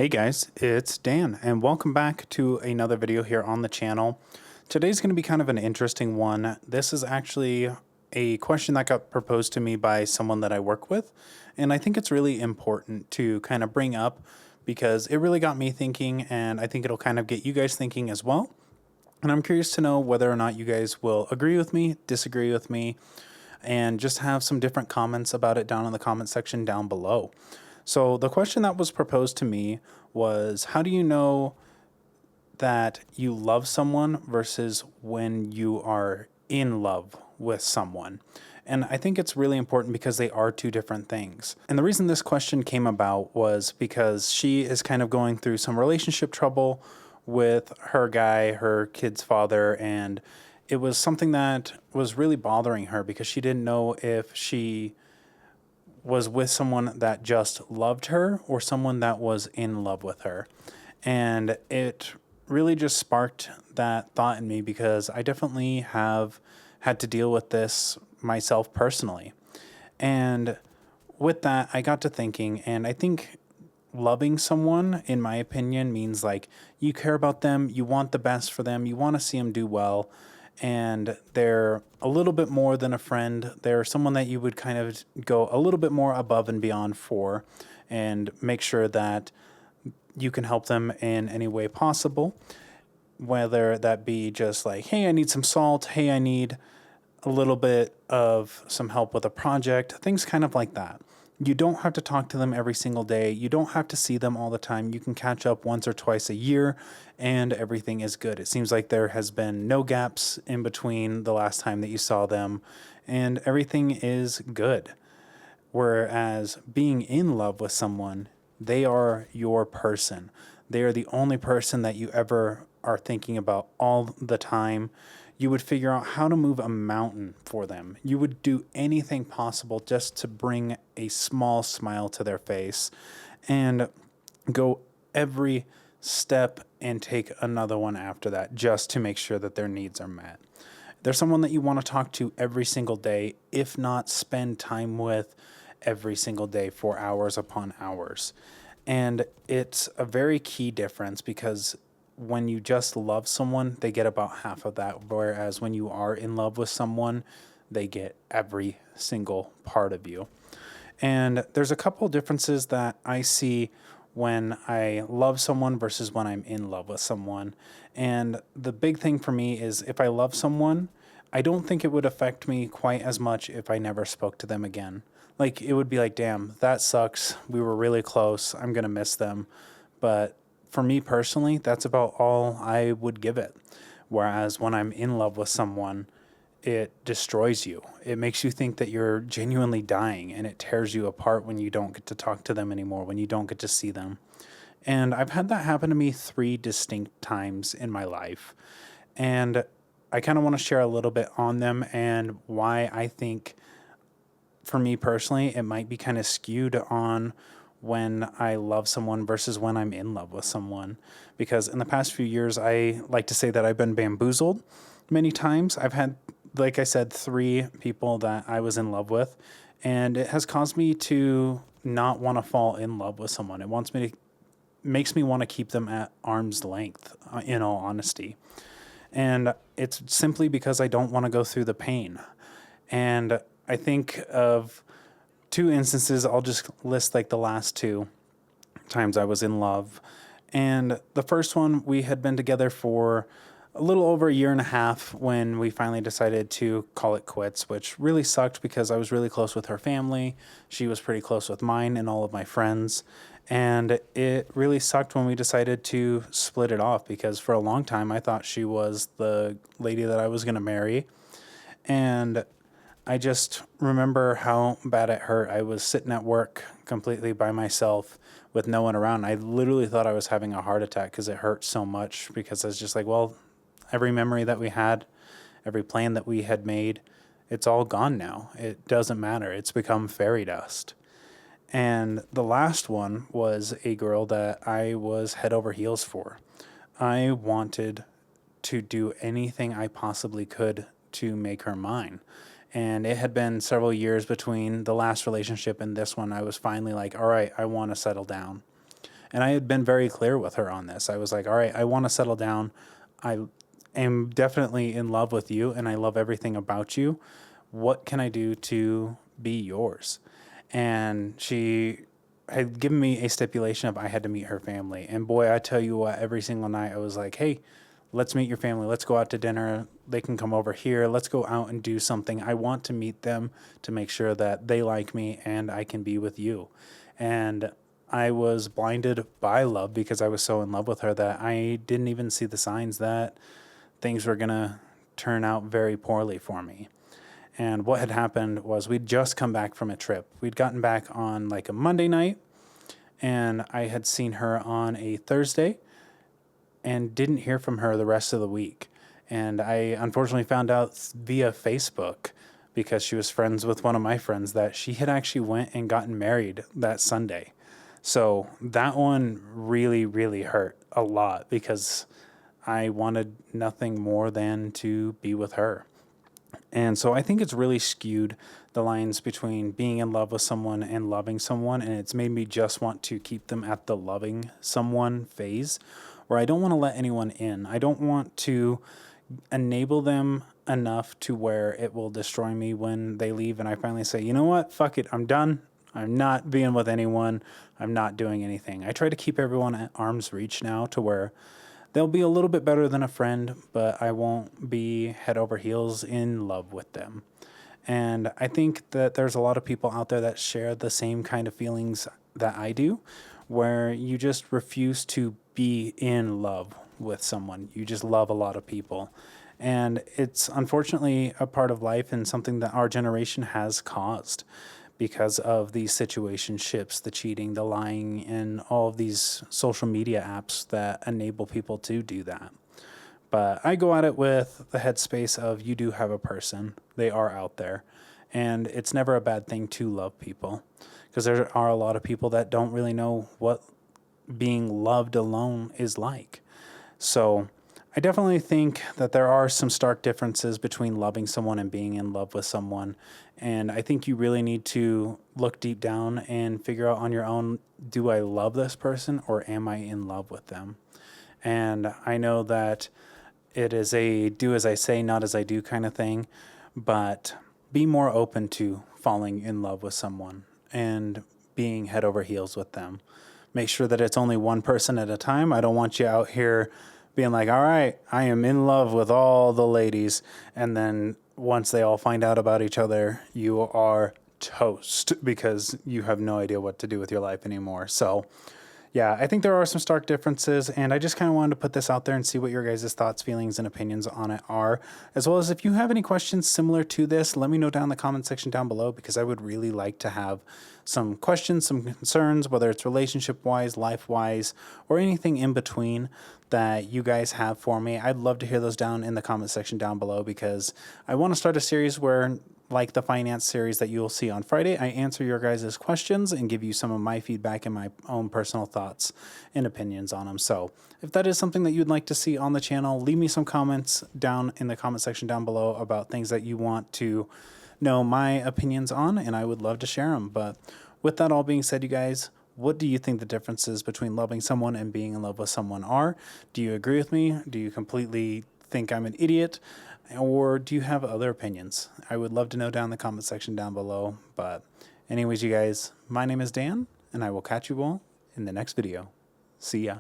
Hey guys, it's Dan, and welcome back to another video here on the channel. Today's going to be kind of an interesting one. This is actually a question that got proposed to me by someone that I work with, and I think it's really important to kind of bring up because it really got me thinking, and I think it'll kind of get you guys thinking as well. And I'm curious to know whether or not you guys will agree with me, disagree with me, and just have some different comments about it down in the comment section down below. So the question that was proposed to me was, how do you know that you love someone versus when you are in love with someone? And I think it's really important because they are two different things. And the reason this question came about was because she is kind of going through some relationship trouble with her guy, her kid's father, and it was something that was really bothering her because she didn't know if she was with someone that just loved her or someone that was in love with her. And it really just sparked that thought in me because I definitely have had to deal with this myself personally. And with that, I got to thinking, and I think loving someone, in my opinion, means like you care about them, you want the best for them, you want to see them do well, and they're a little bit more than a friend. They're someone that you would kind of go a little bit more above and beyond for and make sure that you can help them in any way possible, whether that be just like, hey, I need some salt, hey, I need a little bit of some help with a project, things kind of like that. You don't have to talk to them every single day. You don't have to see them all the time. You can catch up once or twice a year and everything is good. It seems like there has been no gaps in between the last time that you saw them and everything is good. Whereas being in love with someone, they are your person. They are the only person that you ever are thinking about all the time. You would figure out how to move a mountain for them. You would do anything possible just to bring a small smile to their face and go every step and take another one after that just to make sure that their needs are met. They're someone that you want to talk to every single day, if not spend time with every single day for hours upon hours. And it's a very key difference because when you just love someone, they get about half of that. Whereas when you are in love with someone, they get every single part of you. And there's a couple differences that I see when I love someone versus when I'm in love with someone. And the big thing for me is if I love someone, I don't think it would affect me quite as much if I never spoke to them again. Like, it would be like, damn, that sucks. We were really close. I'm going to miss them. But for me personally, that's about all I would give it. Whereas when I'm in love with someone, it destroys you. It makes you think that you're genuinely dying and it tears you apart when you don't get to talk to them anymore, when you don't get to see them. And I've had that happen to me 3 distinct times in my life. And I kind of want to share a little bit on them and why I think, for me personally, it might be kind of skewed on when I love someone versus when I'm in love with someone. Because in the past few years, I like to say that I've been bamboozled many times. I've had, like I said, 3 people that I was in love with, and it has caused me to not want to fall in love with someone. Makes me want to keep them at arm's length, in all honesty. And it's simply because I don't want to go through the pain. And I think of 2 instances. I'll just list like the last 2 times I was in love. And the first one, we had been together for a little over a year and a half when we finally decided to call it quits, which really sucked because I was really close with her family. She was pretty close with mine and all of my friends. And it really sucked when we decided to split it off because for a long time I thought she was the lady that I was going to marry. And I just remember how bad it hurt. I was sitting at work completely by myself with no one around. I literally thought I was having a heart attack because it hurt so much because I was just like, well, every memory that we had, every plan that we had made, it's all gone now. It doesn't matter. It's become fairy dust. And the last one was a girl that I was head over heels for. I wanted to do anything I possibly could to make her mine. And it had been several years between the last relationship and this one. I was finally like, all right, I want to settle down. And I had been very clear with her on this. I was like, all right, I want to settle down. I am definitely in love with you and I love everything about you. What can I do to be yours? And she had given me a stipulation of I had to meet her family. And boy, I tell you what, every single night I was like, hey, let's meet your family. Let's go out to dinner. They can come over here. Let's go out and do something. I want to meet them to make sure that they like me and I can be with you. And I was blinded by love because I was so in love with her that I didn't even see the signs that things were going to turn out very poorly for me. And what had happened was we'd just come back from a trip. We'd gotten back on like a Monday night, and I had seen her on a Thursday and didn't hear from her the rest of the week. And I unfortunately found out via Facebook, because she was friends with one of my friends, that she had actually went and gotten married that Sunday. So that one really, really hurt a lot because I wanted nothing more than to be with her. And so I think it's really skewed the lines between being in love with someone and loving someone. And it's made me just want to keep them at the loving someone phase where I don't want to let anyone in. I don't want to enable them enough to where it will destroy me when they leave. And I finally say, you know what? Fuck it. I'm done. I'm not being with anyone. I'm not doing anything. I try to keep everyone at arm's reach now to where they'll be a little bit better than a friend, but I won't be head over heels in love with them. And I think that there's a lot of people out there that share the same kind of feelings that I do, where you just refuse to be in love with someone. You just love a lot of people. And it's unfortunately a part of life and something that our generation has caused because of these situationships, the cheating, the lying, and all of these social media apps that enable people to do that. But I go at it with the headspace of you do have a person. They are out there. And it's never a bad thing to love people because there are a lot of people that don't really know what being loved alone is like. So I definitely think that there are some stark differences between loving someone and being in love with someone. And I think you really need to look deep down and figure out on your own, do I love this person or am I in love with them? And I know that it is a do as I say, not as I do kind of thing, but be more open to falling in love with someone and being head over heels with them. Make sure that it's only one person at a time. I don't want you out here being like, all right, I am in love with all the ladies. And then once they all find out about each other, you are toast because you have no idea what to do with your life anymore. So yeah, I think there are some stark differences, and I just kind of wanted to put this out there and see what your guys' thoughts, feelings, and opinions on it are. As well as if you have any questions similar to this, let me know down in the comment section down below because I would really like to have some questions, some concerns, whether it's relationship-wise, life-wise, or anything in between that you guys have for me. I'd love to hear those down in the comment section down below because I want to start a series where, like the finance series that you'll see on Friday, I answer your guys' questions and give you some of my feedback and my own personal thoughts and opinions on them. So if that is something that you'd like to see on the channel, leave me some comments down in the comment section down below about things that you want to know my opinions on, and I would love to share them. But with that all being said, you guys, what do you think the differences between loving someone and being in love with someone are? Do you agree with me? Do you completely think I'm an idiot? Or do you have other opinions? I would love to know down in the comment section down below. But anyways, you guys, my name is Dan, and I will catch you all in the next video. See ya.